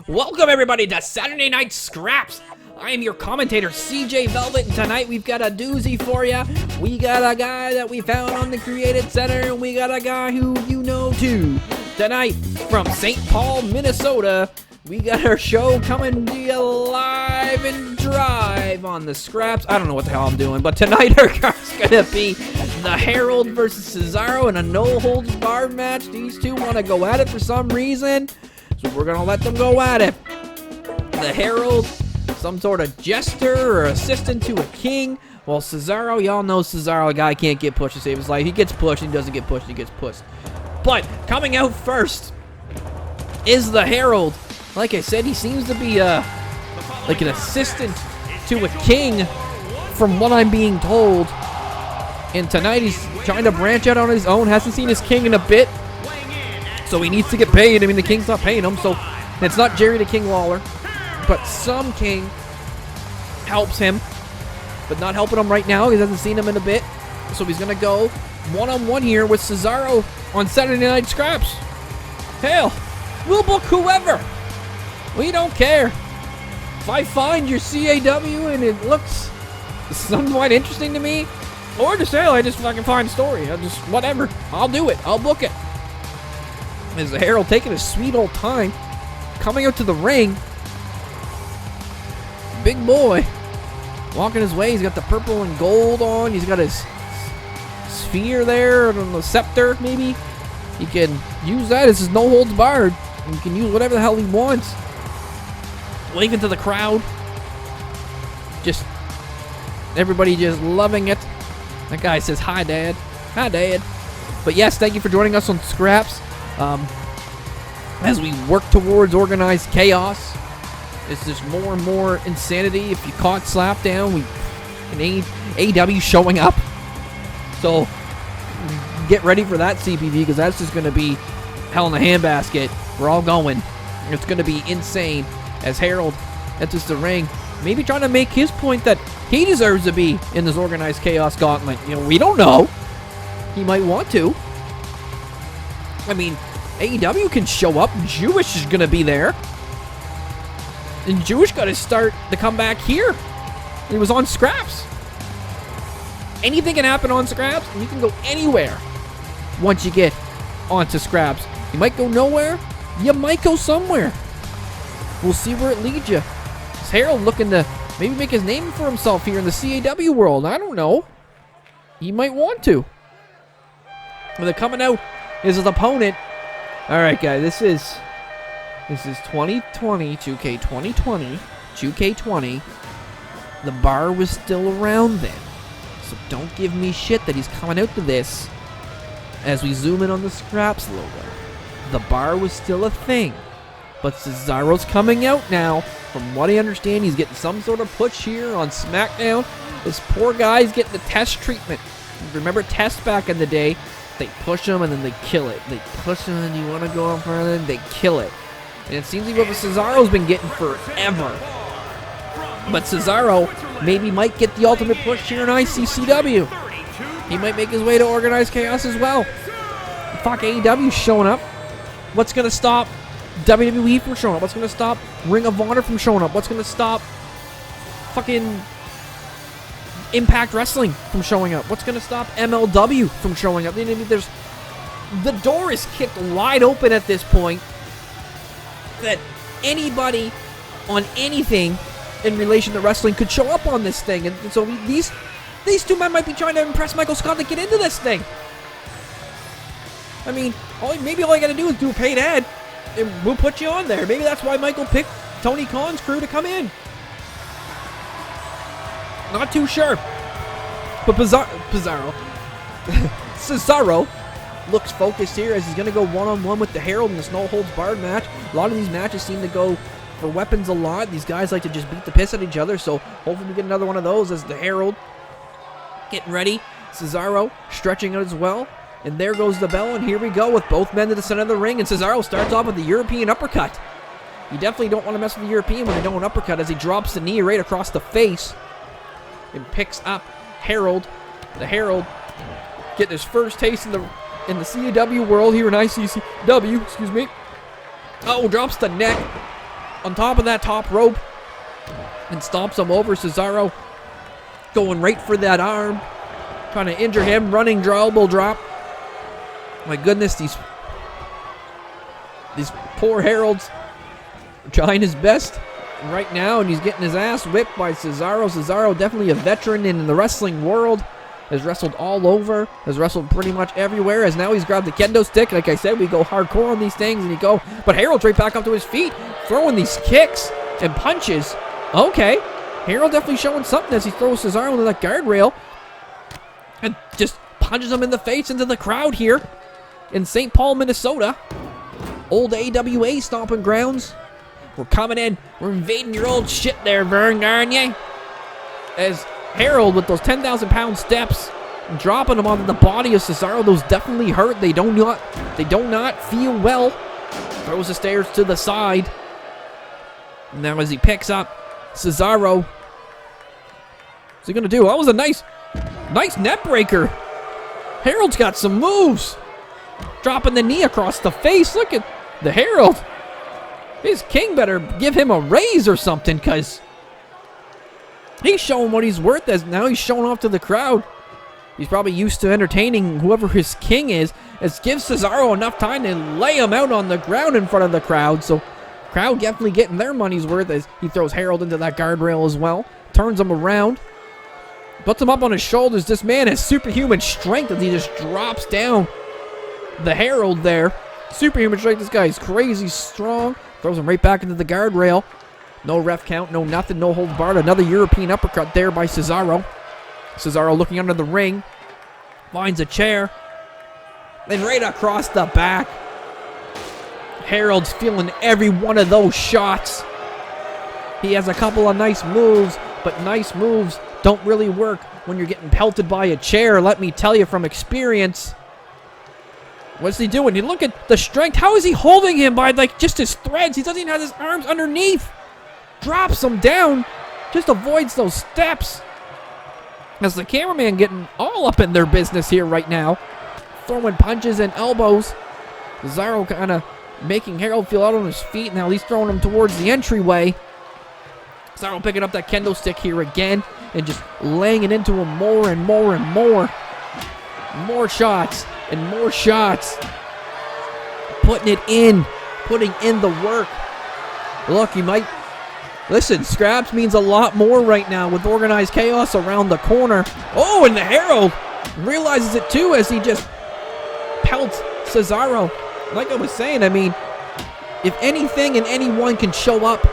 Welcome everybody to Saturday Night Scraps. I am your commentator, CJ Velvet, and tonight we've got a doozy for you. We got a guy that we found on the Created Center, and we got a guy who you know too. Tonight, from St. Paul, Minnesota, we got our show coming to you live and drive on the Scraps. I don't know what the hell I'm doing, but tonight our card's gonna be the Herald versus Cesaro in a no-holds-barred match. These two want to go at it for some reason, so we're gonna let them go at it. The Herald, some sort of jester or assistant to a king. Well, Cesaro, y'all know Cesaro, a guy can't get pushed to save his life. He gets pushed, he doesn't get pushed, he gets pushed. But coming out first is the Herald. Like I said, he seems to be like an assistant to a king, from what I'm being told. And tonight he's trying to branch out on his own. Hasn't seen his king in a bit, so he needs to get paid. I mean, the king's not paying him, so it's not Jerry the King Lawler, but some king helps him, but not helping him right now. He hasn't seen him in a bit, so he's gonna go one-on-one here with Cesaro on Saturday Night Scraps. Hell, we'll book whoever. We don't care. If I find your CAW and it looks somewhat interesting to me, or just hell, I just fucking find a story. I just, whatever. I'll do it. I'll book it. Is the Herald taking a sweet old time, coming out to the ring. Big boy, walking his way. He's got the purple and gold on. He's got his sphere there, I don't know, scepter maybe. He can use that as his no holds barred. He can use whatever the hell he wants. Waving to the crowd. Just everybody just loving it. That guy says, "Hi, Dad." Hi, Dad. But yes, thank you for joining us on Scraps. As we work towards organized chaos, it's just more and more insanity. If you caught Slapdown, AEW showing up. So get ready for that, CPV, because that's just going to be hell in a handbasket. We're all going. It's going to be insane as Herald enters the ring, maybe trying to make his point that he deserves to be in this organized chaos gauntlet. You know, we don't know. He might want to. I mean, AEW can show up. Jewish is going to be there. And Jewish got to start to come back here. He was on Scraps. Anything can happen on Scraps, and you can go anywhere once you get onto Scraps. You might go nowhere. You might go somewhere. We'll see where it leads you. Is Herald looking to maybe make his name for himself here in the CAW world? I don't know. He might want to. When they're coming out is his opponent. All right, guys, this is 2020, 2K 2020, 2K20. The bar was still around then, so don't give me shit that he's coming out to this. As we zoom in on the Scraps logo, the bar was still a thing, but Cesaro's coming out now. From what I understand, he's getting some sort of push here on SmackDown. This poor guy's getting the test treatment. Remember Test back in the day? They push him and then they kill it. They push him and you want to go up further and they kill it. And it seems like what Cesaro's been getting forever. But Cesaro maybe might get the ultimate push here in ICCW. He might make his way to Organized Chaos as well. Fuck, AEW's showing up. What's going to stop WWE from showing up? What's going to stop Ring of Honor from showing up? What's going to stop fucking Impact Wrestling from showing up? What's going to stop MLW from showing up? I mean, the door is kicked wide open at this point that anybody on anything in relation to wrestling could show up on this thing. And so these two men might be trying to impress Michael Scott to get into this thing. I mean, maybe all you got to do is do a paid ad, and we'll put you on there. Maybe that's why Michael picked Tony Khan's crew to come in. Not too sure. But Cesaro looks focused here as he's going to go one-on-one with the Herald in this no-holds-barred match. A lot of these matches seem to go for weapons a lot. These guys like to just beat the piss at each other, so hopefully we get another one of those as the Herald getting ready. Cesaro stretching out as well. And there goes the bell, and here we go with both men to the center of the ring, and Cesaro starts off with the European uppercut. You definitely don't want to mess with the European when they don't uppercut, as he drops the knee right across the face and picks up Herald. The Herald getting his first taste in the CAW world here in ICCW, excuse me. Oh, drops the neck. on top of that top rope and stomps him over. Cesaro going right for that arm, trying to injure him. Running elbow drop. My goodness, these poor Heralds are trying his best right now, and he's getting his ass whipped by Cesaro. Cesaro, definitely a veteran in the wrestling world. Has wrestled all over, has wrestled pretty much everywhere, as now he's grabbed the kendo stick. Like I said, we go hardcore on these things, and you go, but Herald's right back up to his feet, throwing these kicks and punches. Okay, Herald definitely showing something as he throws Cesaro into that guardrail, and just punches him in the face into the crowd here in St. Paul, Minnesota. Old AWA stomping grounds. We're coming in, we're invading your old shit there, Vern Gagne. As Herald with those 10,000-pound steps, dropping them onto the body of Cesaro. Those definitely hurt. They do not feel well. Throws the stairs to the side. Now as he picks up Cesaro, what's he gonna do? That was a nice net breaker. Herald's got some moves. Dropping the knee across the face. Look at the Herald. His king better give him a raise or something, because he's showing what he's worth, as now he's showing off to the crowd. He's probably used to entertaining whoever his king is, as gives Cesaro enough time to lay him out on the ground in front of the crowd. So crowd definitely getting their money's worth as he throws Herald into that guardrail as well. Turns him around. Puts him up on his shoulders. This man has superhuman strength as he just drops down the Herald there. Superhuman strength. This guy is crazy strong. Throws him right back into the guardrail. No ref count, no nothing, no holds barred. Another European uppercut there by Cesaro. Cesaro looking under the ring. Finds a chair. Then right across the back. Herald's feeling every one of those shots. He has a couple of nice moves, but nice moves don't really work when you're getting pelted by a chair. Let me tell you from experience. What's he doing? You look at the strength. How is he holding him by like just his threads? He doesn't even have his arms underneath. Drops him down. Just avoids those steps. As the cameraman getting all up in their business here right now. Throwing punches and elbows. Cesaro kind of making Herald feel out on his feet. Now he's throwing him towards the entryway. Cesaro picking up that kendo stick here again. And just laying it into him more and more and more. More shots and more shots. Putting it in. Putting in the work. Look, you might... Listen, Scraps means a lot more right now with Organized Chaos around the corner. Oh, and the Herald realizes it too as he just pelts Cesaro. Like I was saying, I mean, if anything and anyone can show up,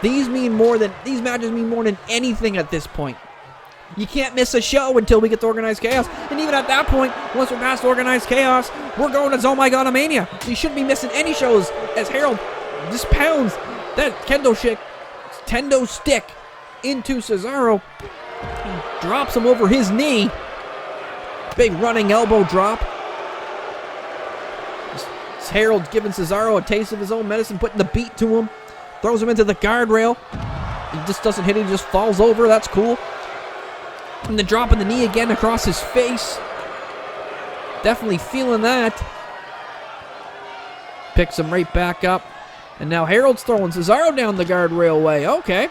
these matches mean more than anything at this point. You can't miss a show until we get to Organized Chaos. And even at that point, once we're past Organized Chaos, we're going to Oh My God Mania. So you shouldn't be missing any shows as Herald just pounds that kendo stick into Cesaro. He drops him over his knee. Big running elbow drop. Herald's giving Cesaro a taste of his own medicine, putting the beat to him. Throws him into the guardrail. He just doesn't hit him, he just falls over. That's cool. And then dropping the knee again across his face. Definitely feeling that. Picks him right back up. And now Herald's throwing Cesaro down the guardrail way. Okay.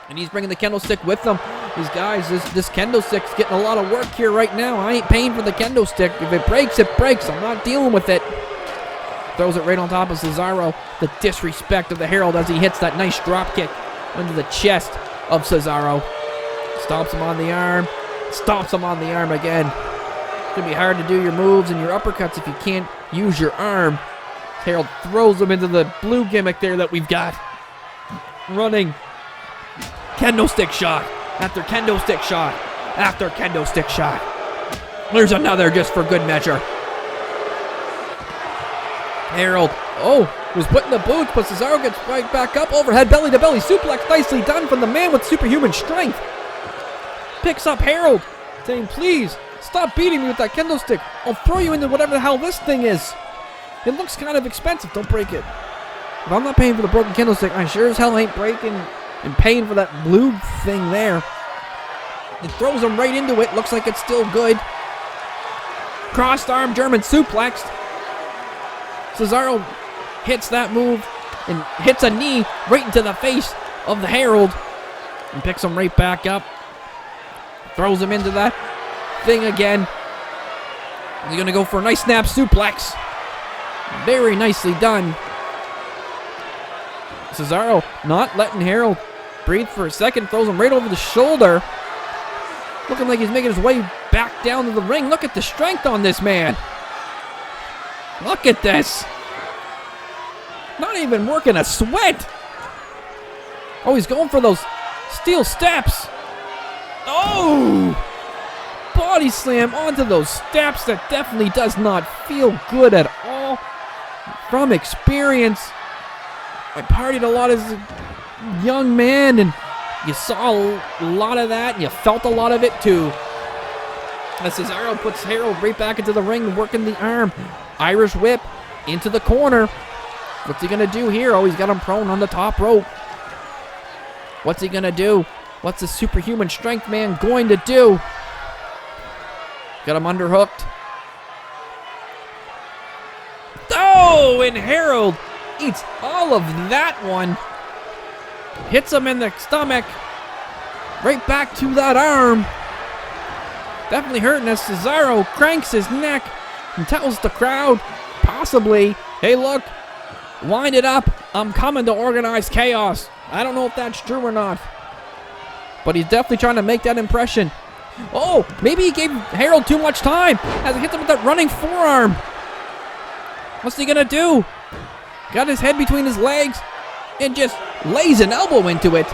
And he's bringing the kendo stick with him. These guys, this kendo stick's getting a lot of work here right now. I ain't paying for the kendo stick. If it breaks, it breaks. I'm not dealing with it. Throws it right on top of Cesaro. The disrespect of the Herald as he hits that nice drop kick under the chest of Cesaro. Stomps him on the arm. Stomps him on the arm again. It's going to be hard to do your moves and your uppercuts if you can't use your arm. Herald throws him into the blue gimmick there that we've got. Running. Kendo stick shot. After kendo stick shot. After kendo stick shot. There's another just for good measure. Herald, was putting the boots, but Cesaro gets right back up. Overhead belly to belly suplex. Nicely done from the man with superhuman strength. Picks up Herald, saying, please, stop beating me with that kendo stick. I'll throw you into whatever the hell this thing is. It looks kind of expensive. Don't break it. If I'm not paying for the broken kendo stick, I sure as hell ain't breaking and paying for that blue thing there. It throws him right into it. Looks like it's still good. Crossed arm German suplexed. Cesaro hits that move. and hits a knee right into the face of the Herald and picks him right back up. Throws him into that thing again. He's going to go for a nice snap suplex. Very nicely done. Cesaro not letting Herald breathe for a second. Throws him right over the shoulder. Looking like he's making his way back down to the ring. Look at the strength on this man. Look at this. Not even working a sweat. Oh, he's going for those steel steps. Oh! Body slam onto those steps. That definitely does not feel good at all. From experience, I partied a lot as a young man, and you saw a lot of that, and you felt a lot of it too. As Cesaro puts Herald right back into the ring, working the arm. Irish whip into the corner. What's he going to do here? Oh, he's got him prone on the top rope. What's he going to do? What's the superhuman strength man going to do? Got him underhooked. Oh, and Herald eats all of that one. Hits him in the stomach. Right back to that arm. Definitely hurting as Cesaro cranks his neck and tells the crowd, possibly, hey look, wind it up. I'm coming to organize chaos. I don't know if that's true or not, but he's definitely trying to make that impression. Oh, maybe he gave Herald too much time as he hits him with that running forearm. What's he gonna do? Got his head between his legs and just lays an elbow into it.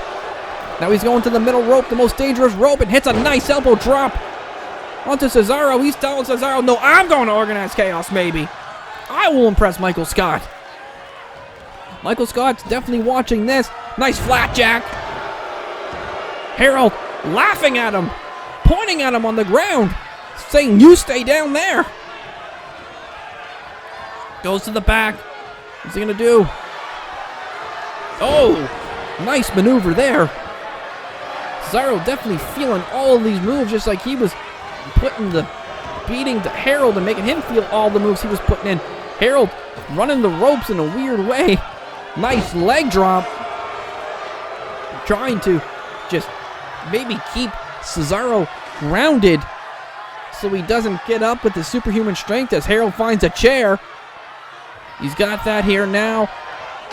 Now he's going to the middle rope, the most dangerous rope, and hits a nice elbow drop onto Cesaro. He's telling Cesaro, no, I'm going to organize chaos, maybe. I will impress Michael Scott. Michael Scott's definitely watching this. Nice flat jack. Herald laughing at him, pointing at him on the ground, saying, you stay down there. Goes to the back. What's he going to do? Oh, nice maneuver there. Cesaro definitely feeling all of these moves, just like he was putting the beating to Herald and making him feel all the moves he was putting in. Herald running the ropes in a weird way. Nice leg drop. Trying to just maybe keep Cesaro grounded so he doesn't get up with the superhuman strength as Herald finds a chair. He's got that here now.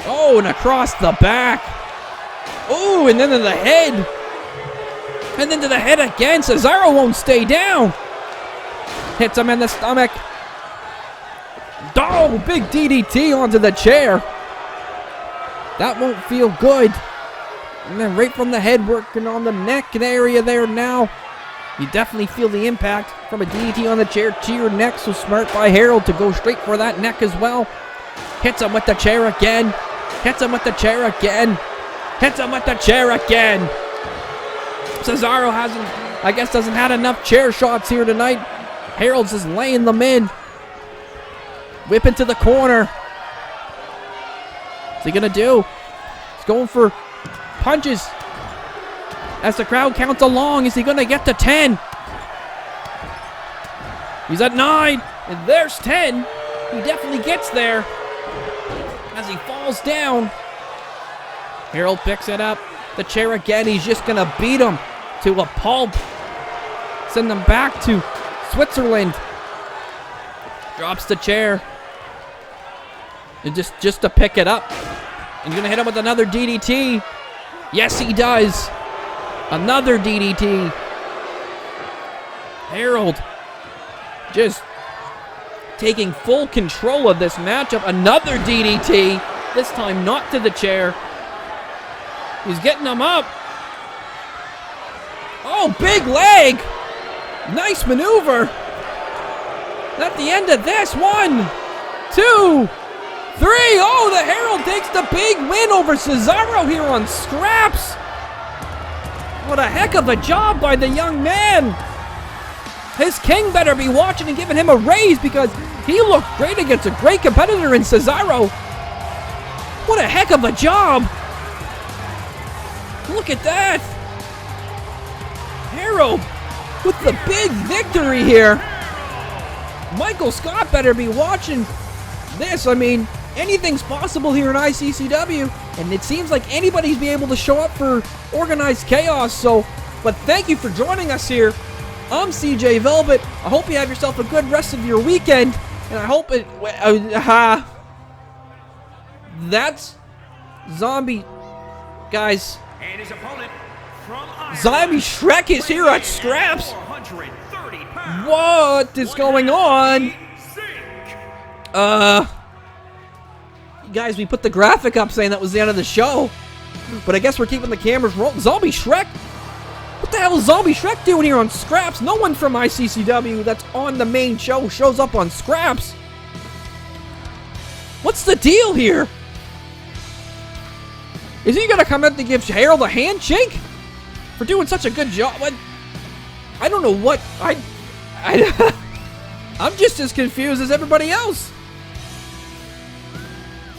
Oh, and across the back. Oh, and then to the head. And then to the head again. Cesaro won't stay down. Hits him in the stomach. Oh, big DDT onto the chair. That won't feel good. And then right from the head, working on the neck area there now. You definitely feel the impact from a DDT on the chair to your neck. So smart by Herald to go straight for that neck as well. Hits him with the chair again. Hits him with the chair again. Hits him with the chair again. Cesaro doesn't have enough chair shots here tonight. Herald's just laying them in. Whip into the corner. What's he gonna do? He's going for punches. As the crowd counts along, is he gonna get to 10? He's at 9, and there's 10. He definitely gets there. As he falls down, Herald picks it up. The chair again. He's just going to beat him to a pulp. Send him back to Switzerland. Drops the chair. And just to pick it up. And you're going to hit him with another DDT. Yes, he does. Another DDT. Herald just taking full control of this matchup. Another DDT. This time not to the chair. He's getting him up. Oh, big leg. Nice maneuver. At the end of this, 1, 2, 3. Oh, the Herald takes the big win over Cesaro here on Scraps. What a heck of a job by the young man. His king better be watching and giving him a raise because he looked great against a great competitor in Cesaro. What a heck of a job. Look at that. Herald with the big victory here. Michael Scott better be watching this. I mean, anything's possible here in ICCW, and it seems like anybody's be able to show up for organized chaos. So, but thank you for joining us here. I'm CJ Velvet. I hope you have yourself a good rest of your weekend, and I hope it. That's Zombie, guys. And his opponent from Ireland, Zombie Shrek is here at Scraps. What is going on? Guys, we put the graphic up saying that was the end of the show, but I guess we're keeping the cameras rolling. Zombie Shrek? What the hell is Zombie Shrek doing here on Scraps? No one from ICCW that's on the main show shows up on Scraps. What's the deal here? Is he gonna come out to give Herald a handshake for doing such a good job? What? I don't know what I'm just as confused as everybody else.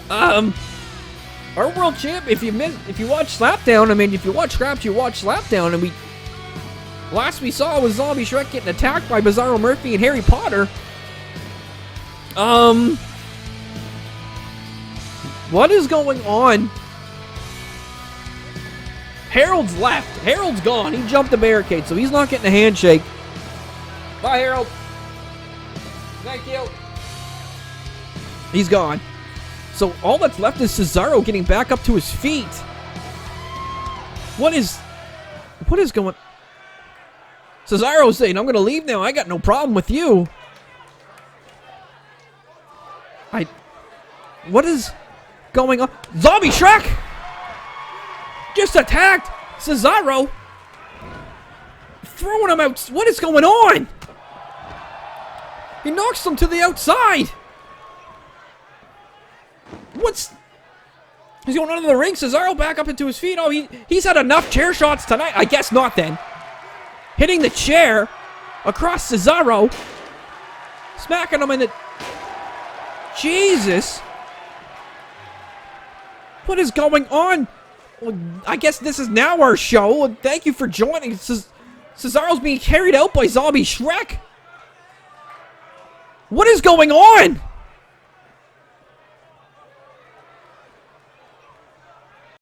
Our world champ. If you watch Slapdown, I mean, if you watch Scraps, you watch Slapdown, and last we saw was Zombie Shrek getting attacked by Bizzaro Murphy and Harry Potter. What is going on? Harold's left. Harold's gone. He jumped the barricade, so he's not getting a handshake. Bye, Herald. Thank you. He's gone. So all that's left is Cesaro getting back up to his feet. What is going? Cesaro's saying, "I'm going to leave now. I got no problem with you." What is going on? Zombie Shrek just attacked Cesaro, throwing him out. What is going on? He knocks him to the outside. He's going under the ring. Cesaro back up into his feet. Oh, he's had enough chair shots tonight. I guess not then. Hitting the chair across Cesaro. Smacking him in the... Jesus. What is going on? Well, I guess this is now our show. Thank you for joining. Cesaro's being carried out by Zombie Shrek. What is going on?